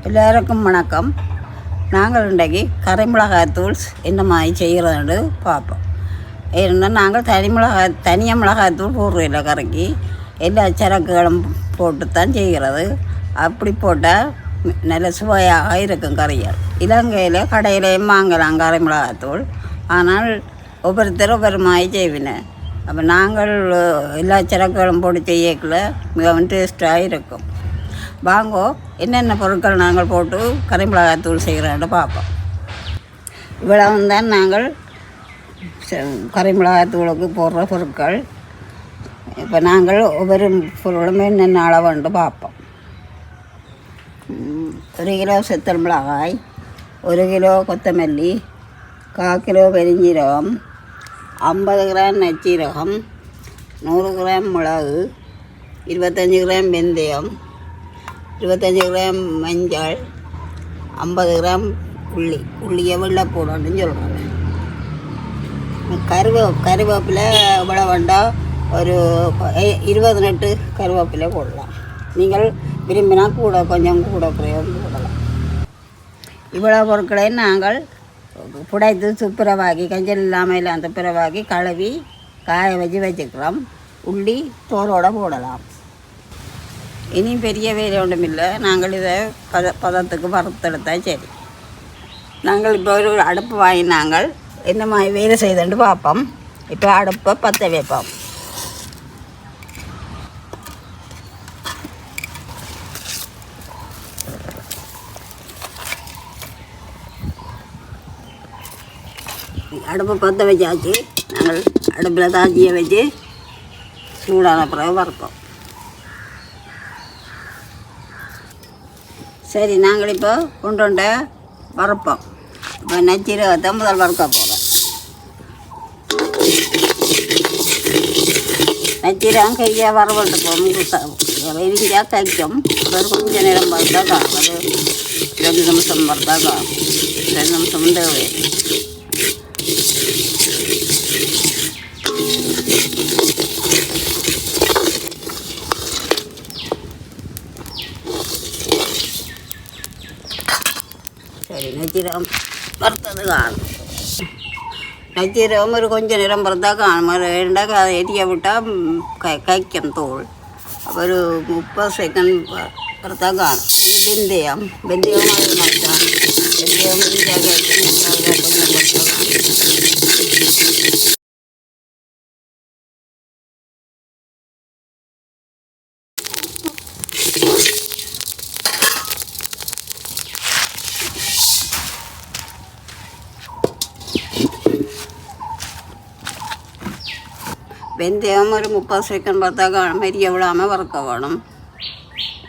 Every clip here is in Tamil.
எல்லாருக்கும் வணக்கம். நாங்கள் இன்றைக்கு கறிமிளகாய்த்தூள் என்ன மாதிரி செய்கிறதுன்னு பார்ப்போம். ஏன்னா நாங்கள் தனியாக மிளகாய்த்தூள் போடுறதில்ல. கறிக்கு எல்லா சரக்குகளும் போட்டு தான் செய்கிறது. அப்படி போட்டால் நல்ல சுவையாக இருக்கும் கறிகள். இலங்கையில் கடையிலையும் வாங்கலாம் கறி மிளகாய்த்தூள். ஆனால் ஒவ்வொருத்தரும் ஒவ்வொரு மாதிரி செய்வினேன். அப்போ நாங்கள் எல்லா சரக்குகளும் போட்டு செய்யக்குள்ள மிகவும் டேஸ்ட்டாக இருக்கும். வாங்கோ என்னென்ன பொருட்கள் நாங்கள் போட்டு கறி மிளகாய்த்தூள் செய்கிறோன்னு பார்ப்போம். இவ்வளவு தான் நாங்கள் கறி மிளகாய்த்தூளுக்கு போடுற பொருட்கள். இப்போ நாங்கள் ஒவ்வொரு பொருளும் என்னென்ன அளவுண்டு பார்ப்போம். 1 கிலோ செத்தல் மிளகாய், 1 கிலோ கொத்தமல்லி, 1/4 கிலோ பெருஞ்சீரகம், 50 கிராம் நச்சீரகம், 100 கிராம் மிளகு, 25 கிராம் வெந்தயம், 25 கிராம் மஞ்சள், 50 கிராம் உள்ளியை வெள்ளை போடணுன்னு சொல்கிறாங்க. கருவேப்பிலை இவ்வளோ வேண்டாம், ஒரு 20 நட்டு கருவேப்பிலை போடலாம். நீங்கள் விரும்பினா கொஞ்சம் கூட போடலாம். இவ்வளோ பொருட்களை நாங்கள் புடைத்து துப்புரவாக்கி கஞ்சல் இல்லாமல் அந்த பிறவாக்கி கழுவி காய வச்சுக்கிறோம். உள்ளி தோலோடு போடலாம். இனி பெரிய வேலை ஒன்றும் இல்லை. நாங்கள் இதை பதத்துக்கு வறுத்தெடுத்தா சரி. நாங்கள் இப்போ ஒரு அடுப்பு வாங்கி நாங்கள் என்ன மாதிரி வேலை செய்துட்டு பார்ப்போம். இப்போ அடுப்பை பற்ற வைப்போம். அடுப்பை பற்ற வச்சாச்சு. நாங்கள் அடுப்பில் தாச்சியை வச்சு சூடான பிறகு வறுப்போம். சரி, நாங்கள் இப்போ கொண்டு வறுப்போம். இப்போ நச்சீரகத்தை முதல் வறுக்க போகிறோம். நச்சீரகம் கையாக வரவிட்டு போகும். எரிஞ்சால் தைக்கும். ஒரு கொஞ்சம் நேரம் வறுத்தா காணும். அது 2 நிமிஷம் வறுத்தா காணும். 2 நிமிஷம் தேவை. சரி, நச்சீரகம் வறுத்தது காணும். நச்சீரகம் ஒரு கொஞ்சம் நிறம் வறுத்தா காணும். ரெண்டாக அதை எரிய விட்டால் கைக்கும் தோல். அப்போ ஒரு 30 செகண்ட் வறுத்தா காணும். வெந்தயம் அது மாட்டான். வெந்தயம் கொஞ்சம் வறுத்தா காணும். வெந்தயம் ஒரு 30 செகண்ட் வறுத்தா காணும். மெரிய விடாமல் வறுக்க வேணும்.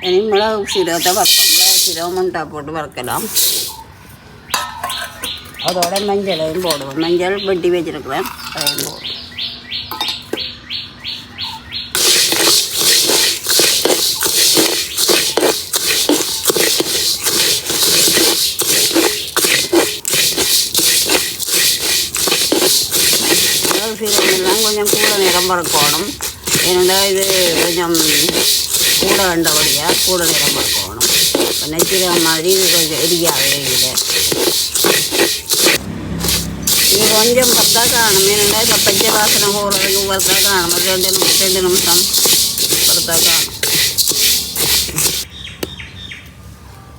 இனி மிளகு சீரகத்தை வறுக்கணும். மிளகு சீரகம் முண்டா போட்டு வறுக்கலாம். அதோட மஞ்சளையும் போடுவோம். மஞ்சள் வெட்டி வச்சுருக்கிறேன், அதையும் போடுவோம். சீரகமெல்லாம் கொஞ்சம் கூட நிறம் வறுக்கணும். ஏன்னா இது கொஞ்சம் கூட கண்டபடியாக கூட நிறம் வறுக்கணும். இப்போ நச்சீரகம் மாதிரி இது கொஞ்சம் எரியாது. இது கொஞ்சம் வறுத்தா காணும். ஏன்னா இப்போ பச்சை வாசனை போகிறதுக்கு வறுத்தா காணும். 2 நிமிஷம் வறுத்தா காணும்.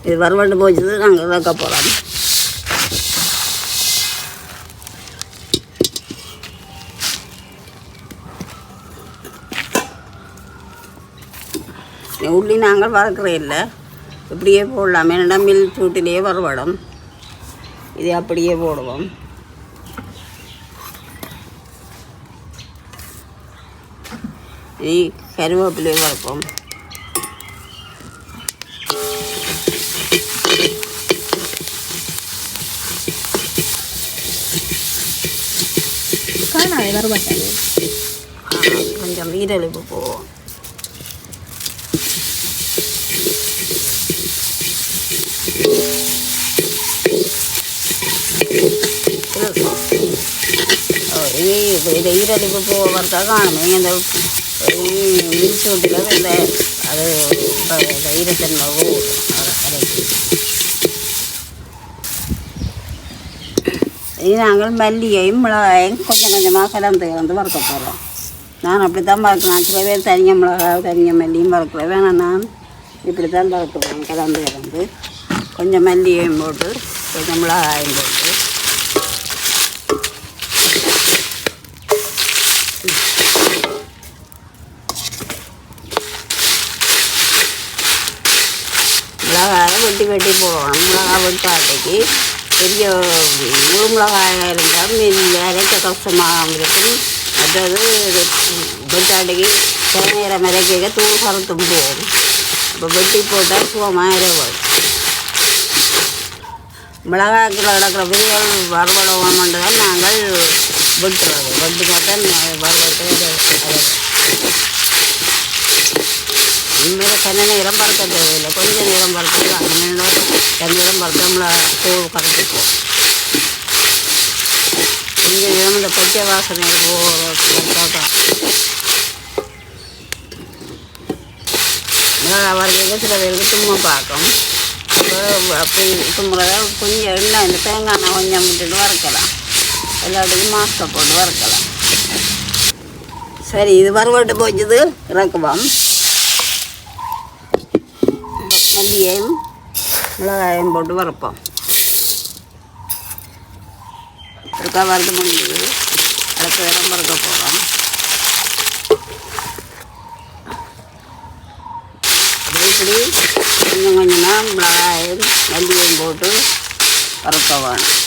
இது வறுவண்டு போச்சுது. நாங்கள் வைக்க போகிறோம். உள்ளி நாங்கள் வறுக்கிறே இல்லை, இப்படியே போடலாம். ஏன்னா மில் சூட்டிலேயே வறுபடும். இது அப்படியே போடுவோம். இது கருவேப்பிலையே வறுப்போம். கொஞ்சம் ஈரலிப்பு போவோம். இதை ஈரலிப்பு போகிறதா காணுமே. இந்த மின் சூட்டில் அது ஈரத்தன்மை அதை கரைச்சி இனி நாங்கள் மல்லிகையும் மிளகாயும் கொஞ்சம் கொஞ்சமாக கலந்து வறுக்க போகிறோம். நான் அப்படி தான் வறுக்கிறேன். சில பேர் தனியாக மிளகாய் தனியாக மல்லியும் வறுக்கிறேன். வேணாம், நான் இப்படி தான் வறுக்குவேன். கலந்து கொஞ்சம் மல்லிகையும் போட்டு கொஞ்சம் மிளகாயும் போட்டு மிளகாயை வெட்டி போடணும். மிளகாய் வெட்டாட்டைக்கு பெரிய முழு மிளகாயாக இருந்தால் அரைக்க கஷ்டமாக இருக்கும். அதாவது வெட்டாட்டைக்கு சில நேரம் இறக்க தூள் கருத்தும் போகும். இப்போ வெட்டி போட்டால் சுகமாக இரவும். மிளகாய்க்குள்ள கிடக்கிற விதைகள் வறுவடணுன்றதால் நாங்கள் வெட்டுறது. வெட்டினா தான் வறுவட்டு உண்மையில தன்னை நேரம் பறக்க தேவையில்லை. கொஞ்சம் நேரம் பறக்கிறது அந்த நேரம் பறத்தோம்ல தூள் கரைச்சிப்போம். கொஞ்சம் நேரம் இந்த பச்சை வாசனை மிளகாய் வறுக்கிறது சில பேருக்கு சும்மா பார்க்கும். அப்படி தும்புறத கொஞ்சம் எண்ணெய் இந்த தேங்காய் எண்ணெய் கொஞ்சம் விட்டுட்டு வறுக்கலாம். எல்லாத்துக்கும் மாஸ்கை போட்டு வறுக்கலாம். சரி, இது வறுவட்டு போச்சுது இறக்குவோம். மல்லியையும் மிளகாயும் போட்டு வறுப்போம். இருக்கா வறுத்து முடிஞ்சது. அடுத்த இடம் வறுக்க போகிறோம். இப்படி கொஞ்சம் கொஞ்சமாக மிளகாயும் மல்லியையும் போட்டு வறுக்க வேணும்.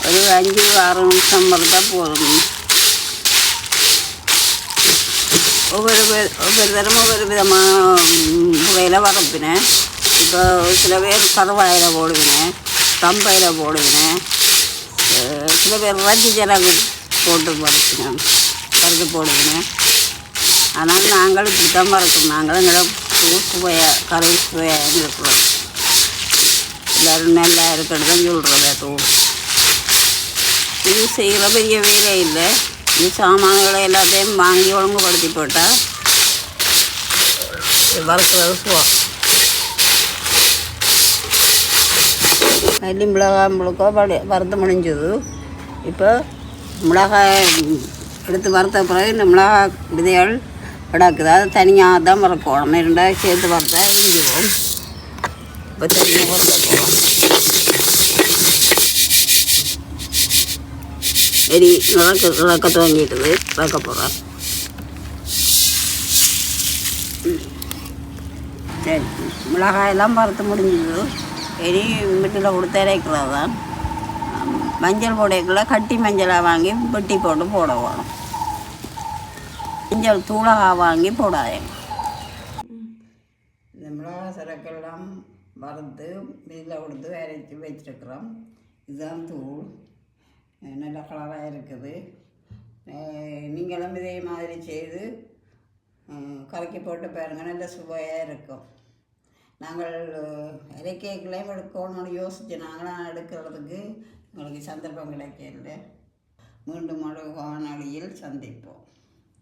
ஒரு 5-6 நிமிஷம் வறுத்தா போதும். ஒவ்வொரு தரமும் ஒவ்வொரு விதமான முறையில் வறுப்பினேன். இப்போ சில பேர் கருவாயில் போடுவினேன், கம்பையில் போடுவினேன், சில பேர் ரஞ்சி ஜனகு போட்டு வறுத்து போடுவினேன். ஆனால் நாங்கள் இப்படி தான் வறுக்கணும். நாங்கள் எங்களோட சுவையாக கறி சுவையாக இருக்கிறோம். எல்லோரும் நல்லா இருக்கிறது தான் சொல்கிறத தூள். இது செய்கிற பெரிய வேலை இல்லை. இது சாமான்களை எல்லாத்தையும் வாங்கி ஒழுங்குபடுத்தி போட்டால் வறுக்கிறது சுவம். மல்லி மிளகாய் முழுக்க வறுத்து முடிஞ்சது. இப்போ மிளகாய் எடுத்து வறுத்த பிறகு இந்த மிளகாய் விதைகள் கிடக்குது. அது தனியாக தான் வறுக்கணும். 2 சேர்த்து வறுத்தா இஞ்சிவோம். இப்போ தனியாக வறுக்க போகிறோம். சரி, இறக்க துவங்கிட்டுது. இறக்க போகிறேன். சரி, மிளகாயெல்லாம் வறுத்து முடிஞ்சது. இனி வீட்டில் கொடுத்து இறைக்கிறது தான். மஞ்சள் போடைக்குள்ள கட்டி மஞ்சளாக வாங்கி வெட்டி போட்டு போட வேணும். மஞ்சள் தூளாக வாங்கி போடாதே. இந்த மிளகாய் சரக்கெல்லாம் வறுத்து இதில் கொடுத்து அரைச்சி வச்சுருக்குறோம். இதுதான் தூள். நல்ல கலராக இருக்குது. நீங்களும் இதே மாதிரி செய்து கலக்கி போட்டு பாருங்கள். நல்ல சுவையாக இருக்கும். நாங்கள் இலக்கியங்களையும் எடுக்கணும்னு யோசித்து நாங்களாம் எடுக்கிறதுக்கு எங்களுக்கு சந்தர்ப்பம் கிடைக்கல. மீண்டும் ஒரு காணொளியில் சந்திப்போம்.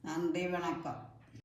நன்றி, வணக்கம்.